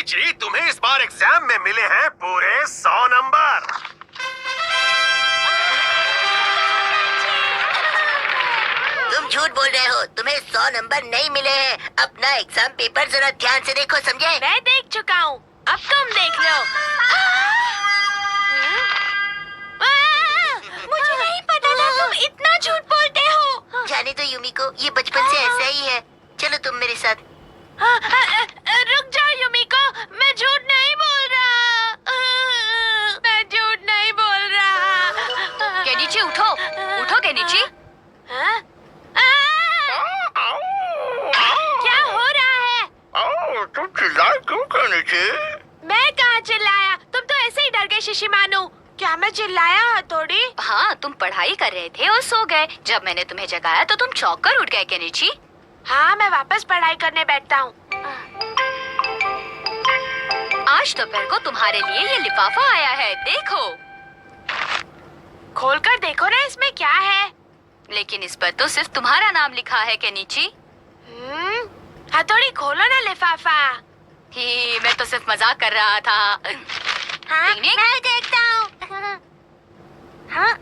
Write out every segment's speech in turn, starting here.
Kenichi, तुम्हें इस बार exam में मिले हैं पूरे 100 नंबर। तुम झूठ बोल रहे हो, तुम्हें 100 नंबर नहीं मिले हैं। अपना एग्जाम पेपर जरा ध्यान से देखो, समझे? मैं देख चुका हूँ, अब तुम देख लो। मुझे नहीं पता था तुम इतना झूठ बोलते हो। जाने तो युमिको, ये बचपन से ऐसा ही है। चलो तुम मेरे साथ। रुक जाओ युमिको, मैं झूठ नहीं बोल रहा। मैं झूठ नहीं बोल रहा। केनिची उठो, उठो केनिची। हाँ? क्या हो रहा है? तुम चिल्लाए क्यों केनिची? मैं कहाँ चिल्लाया? तुम तो ऐसे ही डर गए शिशिमानु। क्या मैं चिल्लाया हथौड़ी? हाँ, तुम पढ़ाई कर रहे थे और सो गए। जब मैंने तुम्हें जगाया तो तुम चौंक कर उठ गए केनिची। हाँ, मैं वापस पढ़ाई करने बैठता हूँ। आज दोपहर को तुम्हारे लिए ये लिफाफा आया है, देखो। खोलकर देखो ना, इसमें क्या है? लेकिन इस पर तो सिर्फ तुम्हारा नाम लिखा है केनिची। हथौड़ी खोलो ना लिफाफा। ही, मैं तो सिर्फ मजाक कर रहा था। हाँ, पिकनिक? मैं देखता हूँ। हाँ,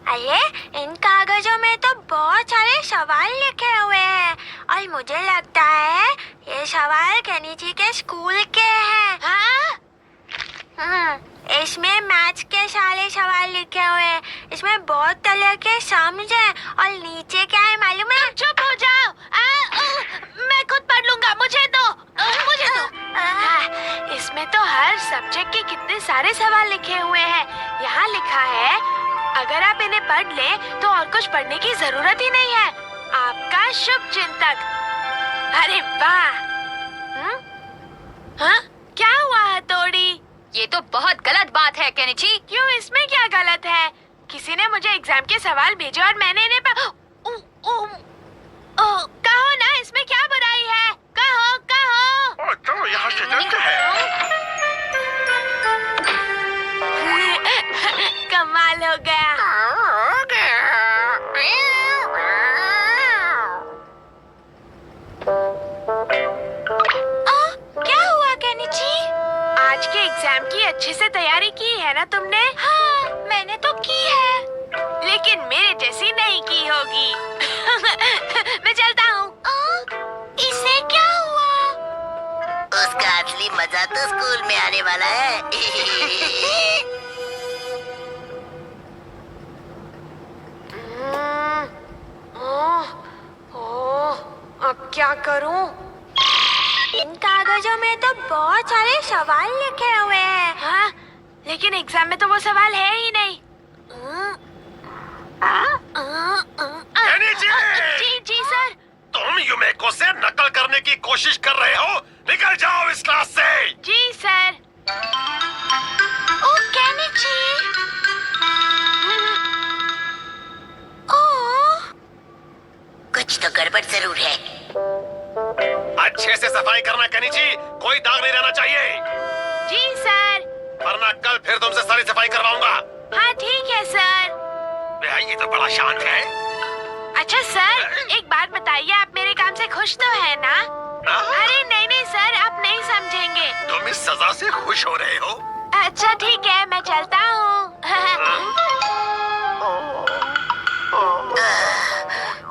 अरे इन कागजों में तो बहुत सारे सवाल लिखे हुए हैं और मुझे लगता है ये सवाल केनिची के स्कूल के हैं। हाँ? इसमें मैथ्स के सारे सवाल लिखे हुए हैं। इसमें बहुत तरह के सम्स हैं और नीचे क्या है मालूम है? चुप हो जाओ। मैं खुद पढ़ लूंगा, मुझे दो। मुझे दो। इसमें तो हर सब्जेक्ट के कितने सारे सवाल लिखे हुए हैं। यहाँ लिखा है, अगर आप इन्हें पढ़ लें तो और कुछ पढ़ने की जरूरत ही नहीं है। आपका शुभ चिंतक। अरे वाह। हाँ? क्या हुआ हथौड़ी? ये तो बहुत गलत बात है केनिची। क्यों, इसमें क्या गलत है? किसी ने मुझे एग्जाम के सवाल भेजे और मैंने इन्हें कहो ना, इसमें क्या बुराई है? कहो कहो। चलो यहाँ से चलते हैं। कमाल हो गया। क्या हुआ केनिची? आज के एग्जाम की अच्छे से तैयारी की है ना तुमने? हाँ, मैंने तो की है, लेकिन मेरे जैसी नहीं की होगी। मैं चलता हूँ। इसे क्या हुआ? उसका असली मजा तो स्कूल में आने वाला है। अब क्या करूं? इन कागजों में तो बहुत सारे सवाल लिखे हुए हैं। हाँ, लेकिन एग्जाम में तो वो सवाल है ही नहीं। केनिची! जी जी सर। तुम युमेको से नकल करने की कोशिश कर रहे हो? निकल जाओ इस क्लास से। जी सर। ओ केनिची। कुछ तो गड़बड़ जरूर है। अच्छे से सफाई करना केनिची, कोई दाग नहीं रहना चाहिए। जी सर। वरना कल फिर तुमसे सारी सफाई करवाऊंगा। हाँ ठीक है सर। ये तो बड़ा शांत है। अच्छा सर, एक बात बताइए, आप मेरे काम से खुश तो है ना? अरे नहीं नहीं सर, आप नहीं समझेंगे। तुम इस सजा से खुश हो रहे हो? अच्छा ठीक है, मैं चलता हूँ।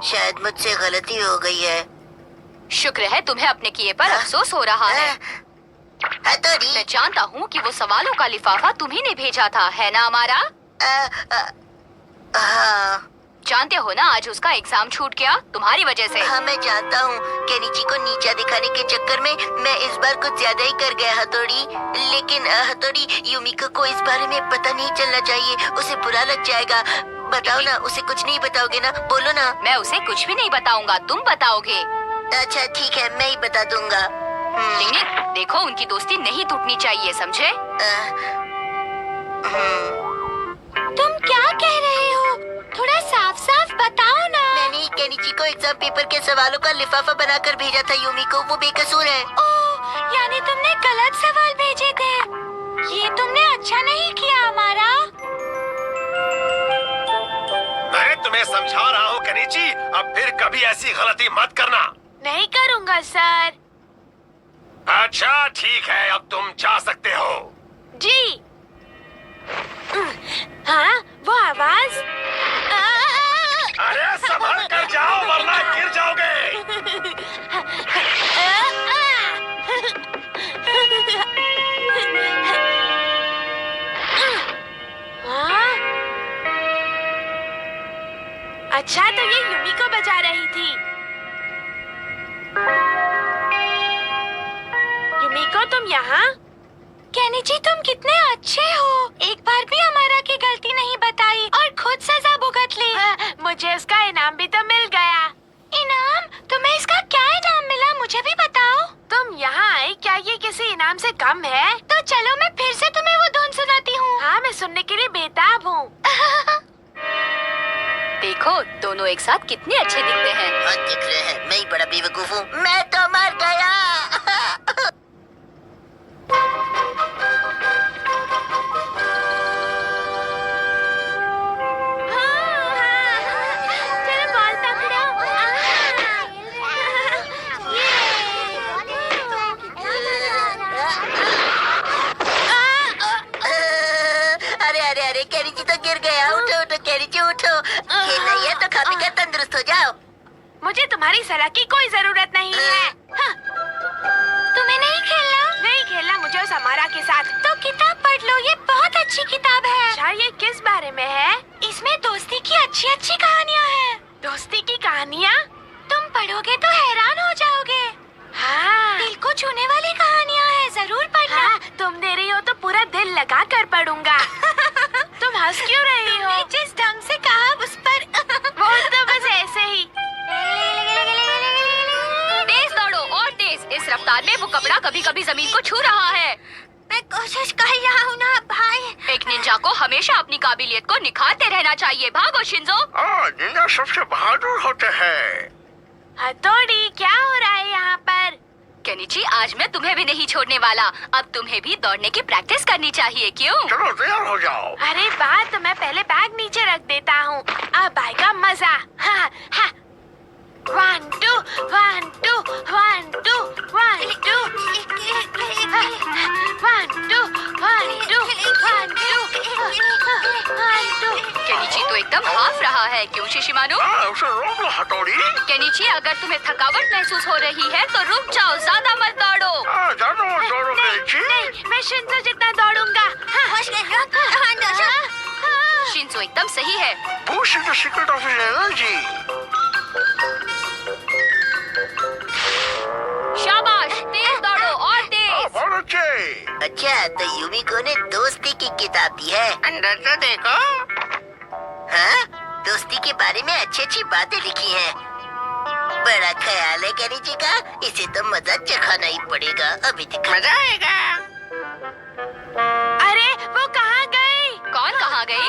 शायद मुझसे गलती हो गई है। शुक्र है तुम्हें अपने किए पर अफसोस हो रहा है। हथौड़ी। मैं जानता हूँ कि वो सवालों का लिफाफा तुम्ही ने भेजा था, है ना हमारा? हाँ। जानते हो ना, आज उसका एग्जाम छूट गया तुम्हारी वजह से। हाँ मैं जानता हूँ। केनिची को नीचा दिखाने के चक्कर में मैं इस बार कुछ ज्यादा ही कर गया हथौड़ी। लेकिन हथौड़ी, युमिको को इस बारे में पता नहीं चलना चाहिए, उसे बुरा लग जाएगा। बताओ ना, उसे कुछ नहीं बताओगे ना? बोलो ना। मैं उसे कुछ भी नहीं बताऊंगा, तुम बताओगे। अच्छा ठीक है, मैं ही बता दूंगा। देखो, उनकी दोस्ती नहीं टूटनी चाहिए, समझे? तुम क्या कह रहे हो? थोड़ा साफ साफ बताओ ना। मैंने केनिची को एग्जाम पेपर के सवालों का लिफाफा बनाकर भेजा था युमिको, वो बेकसूर है। ओह, यानी तुमने गलत सवाल भेजे थे। ये तुमने अच्छा नहीं किया हमारा। मैं तुम्हें समझा रहा हूँ केनिची, अब फिर कभी ऐसी गलती मत करना। नहीं करूँगा सर। अच्छा ठीक है, अब तुम जा सकते हो। जी। हाँ, वो आवाज। अरे संभल कर जाओ वरना गिर जाओगे। हाँ? अच्छा, तो ये युमिको बजा रही थी। युमिको, तुम यहाँ? केनिची, तुम कितने अच्छे हो। एक बार भी हमारा की गलती नहीं बताई और खुद सजा भुगत ली। मुझे उसका इनाम भी तो मिल गया। इनाम? तुम्हें इसका क्या इनाम मिला, मुझे भी बताओ। तुम यहाँ आई, क्या ये किसी इनाम से कम है? तो चलो मैं फिर से तुम्हें वो धुन सुनाती हूँ। हाँ, मैं सुनने के लिए बेताब हूँ। देखो, दोनों एक साथ कितने अच्छे दिखते हैं। हाँ, दिख रहे हैं। मैं ही बड़ा बेवकूफ हूँ। मैं तो मर गया। चलो बॉल पकड़ो। अरे अरे अरे, केनिची तो गिर गया। उठो उठो केनिची, उठो। खेलना ही है तो खा पी कर तंदुरुस्त हो जाओ। मुझे तुम्हारी सलाह की कोई जरूरत नहीं है। हाँ। तुम्हें नहीं खेलना? नहीं खेलना मुझे उस अमारा के साथ। तो किताब पढ़ लो, ये बहुत अच्छी किताब है। अच्छा, ये किस बारे में है? इसमें दोस्ती की अच्छी अच्छी कहानियाँ हैं। दोस्ती की कहानियाँ? तुम पढ़ोगे तो हैरान हो जाओगे। हाँ, दिल को छूने वाली कहानियाँ हैं, जरूर पढ़ना। हाँ, तुम दे रही हो तो पूरा दिल लगा कर पढ़ूंगा। तुम हंस क्यों रही हो? जिस ढंग से कहा उस पर वो तो बस ऐसे ही। तेज दौड़ो और तेज। इस रफ्तार में वो कपड़ा कभी कभी जमीन को छू रहा है। मैं कोशिश कर रहा हूँ ना भाई। एक निंजा को हमेशा अपनी काबिलियत को निखारते रहना चाहिए। भागो शिंजो। निंजा सबसे बहादुर होते हैं। हथौड़ी, क्या हो रहा है यहाँ पर? केनिची, आज मैं तुम्हें भी नहीं छोड़ने वाला। अब तुम्हें भी दौड़ने की प्रैक्टिस करनी चाहिए। क्यों? चलो तैयार हो जाओ। अरे बात, तो मैं पहले बैग नीचे रख देता हूँ। अब आएगा मजा। हाँ, हाँ। 1 2 1 2 1 2 1 2 1 2 1 2 1 2। केनिची तो एकदम हाफ रहा है। क्यों शिशिमानु? उसे रोक लो हथौड़ी। केनिची, अगर तुम्हें थकावट महसूस हो रही है तो रुक जाओ, ज्यादा मत दौड़ो। जानो दौड़ो केनिची। नहीं, मैं शिंजो जितना दौड़ूंगा। शिंजो एकदम सही है। Bush the secret of energy. शाबाश, तेज दौड़ो और तेज। बहुत अच्छे। अच्छा, तो युमिको ने दोस्ती की किताब दी है। अंदर से देखो। हाँ, दोस्ती के बारे में अच्छी अच्छी बातें लिखी हैं। बड़ा ख्याल है केनिची का। इसे तो मजा चखाना ही पड़ेगा। अभी तक मजा आएगा। अरे, वो कहाँ गई? कौन कहाँ गई?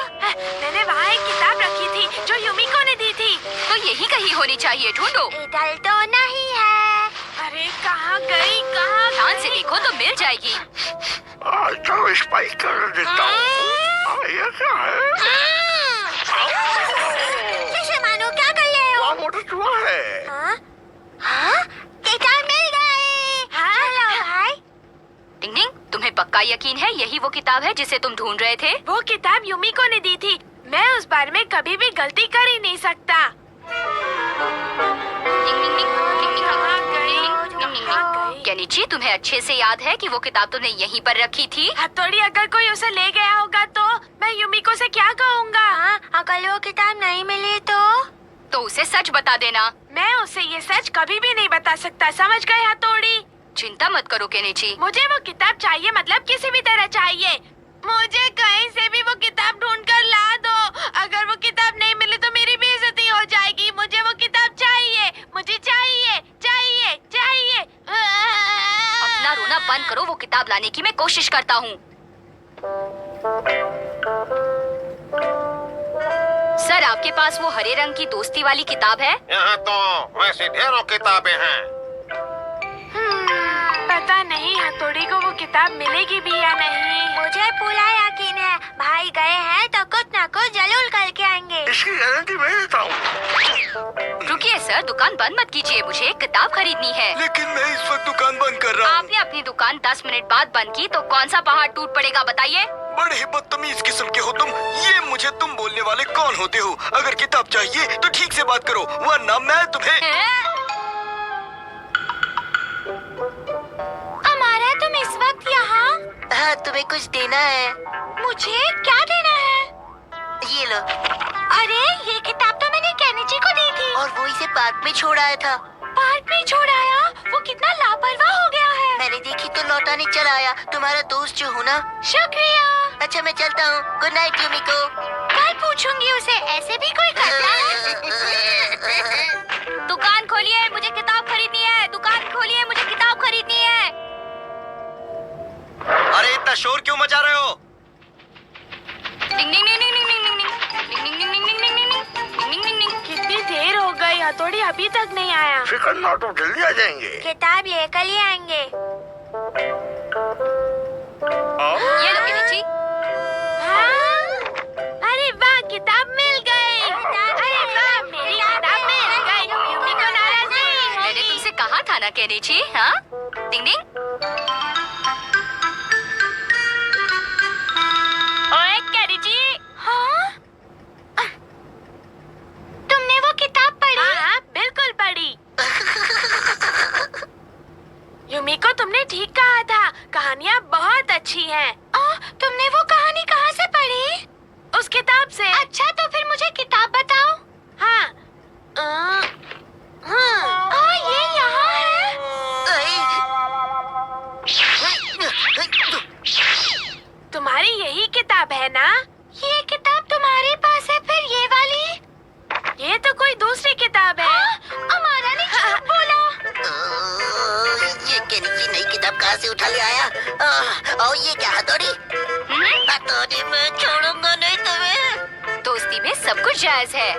मैंने वहाँ एक किताब रखी थी जो युमिको ने दी थी। तो यही कहीं होनी चाहिए, ढूंढो। इधर तो नहीं है। अरे कहाँ गई, कहाँ? ध्यान से देखो तो मिल जाएगी। चलो स्पाइक कर देता हूँ। ये क्या है? शिशिमानु, क्या कर रहे हो? मोटर चूहा है। हाँ? हाँ? किताब मिल गई। हेलो भाई। टिंग टिंग, तुम्हें पक्का यकीन है यही वो किताब है जिसे तुम ढूंढ रहे थे? वो किताब युमिको ने दी थी। मैं उस बारे में कभी भी गलती कर ही नहीं सकता। टिंग टिंग टिंग, टिंग टिंग, कहाँ गई? टिंग टिंग, टिंग कहाँ टिंग। केनिची, तुम्हें अच्छे से याद है कि वो किताब तुमने यहीं पर रखी थी? हथौड़ी, अगर कोई उसे ले गया होगा तो मैं युमिको से क्या कहूँगा? अगर वो किताब नहीं मिली तो उसे सच बता देना। मैं उसे ये सच कभी भी नहीं बता सकता, समझ गए हथौड़ी? चिंता मत करो केनिची। मुझे वो किताब चाहिए, मतलब किसी भी तरह चाहिए। मुझे कहीं से भी वो किताब ढूंढ कर ला दो। अगर वो किताब नहीं मिली तो मेरी बेइज्जती हो जाएगी। मुझे वो किताब चाहिए, मुझे चाहिए, चाहिए, चाहिए। अपना रोना बंद करो, वो किताब लाने की मैं कोशिश करता हूँ। सर, आपके पास वो हरे रंग की दोस्ती वाली किताब है? यहाँ तो वैसे ढेरों किताबें हैं। पता नहीं हथौड़ी को वो किताब मिलेगी भी या नहीं। मुझे पूरा यकीन है, भाई गए हैं तो कुछ न कुछ जरूर करके आएंगे। इसकी गारंटी मैं देता हूँ। रुकिए सर, सर दुकान बंद मत कीजिए, मुझे एक किताब खरीदनी है। लेकिन मैं इस वक्त दुकान बंद कर रहा हूँ। आपने अपनी दुकान 10 मिनट बाद बंद की तो कौन सा पहाड़ टूट पड़ेगा बताइए? बड़े ही बदतमीज किस्म के हो तुम। ये मुझे तुम बोलने वाले कौन होते हो? अगर किताब चाहिए तो ठीक से बात करो, वरना मैं तुम्हें। अमारा, तुम इस वक्त यहाँ? हाँ, तुम्हें कुछ देना है। मुझे क्या देना है? ये लो। अरे, ये किताब तो मैंने केनिची को दी थी। और वो इसे पार्क में छोड़ आया था। पार्क में छोड़ आया? वो कितना लापरवाह हो गया है। मैंने देखी तो लौटाने चला आया। तुम्हारा दोस्त जो हो ना। शुक्रिया। अच्छा, मैं चलता हूँ। Good night Yumiko. कल पूछूंगी उसे, ऐसे भी कोई करता है? दुकान खोलिए, मुझे किताब खरीदनी है। दुकान खोलिए, मुझे किताब खरीदनी है। अरे इतना शोर क्यों मचा रहे हो? डिंग डिंग डिंग डिंग डिंग डिंग डिंग डिंग डिंग डिंग डिंग डिंग डिंग डिंग डिंग डिंग। कितनी देर हो गई, हथौड़ी अभी तक नहीं आया। फिक्र ना, तो जल्दी आ जाएंगे। किताब लेकर ही आएंगे। ये लो केनिची। हाँ? अरे वाह, किताब मिल गई। अरे वाह, मेरी किताब मिल गई। यूमिको नाराज नहीं मैंने होगी। तुमसे कहा था ना केनिची, हाँ? डिंग डिंग। ओए केनिची। हाँ? तुमने वो किताब पढ़ी? हाँ, बिल्कुल पढ़ी। यूमिको, तुमने ठीक कहा था, कहानियाँ बहुत अच्छी हैं। तुमने वो कहानी कहाँ से पढ़ी? उस किताब से। अच्छा, तो फिर मुझे किताब बताओ। हाँ। ये यहाँ है। तुम्हारी यही किताब है ना? ये किताब तुम्हारे पास है, फिर ये वाली? ये तो कोई दूसरी किताब है। अमारा ने झूठ बोला। ये केनिची नई किताब कहाँ से उठा ले आया? और ये क्या हथौड़ी? हथौड़ी, मैं छोड़ूंगा नहीं तुम्हें। दोस्ती में सब कुछ जायज है।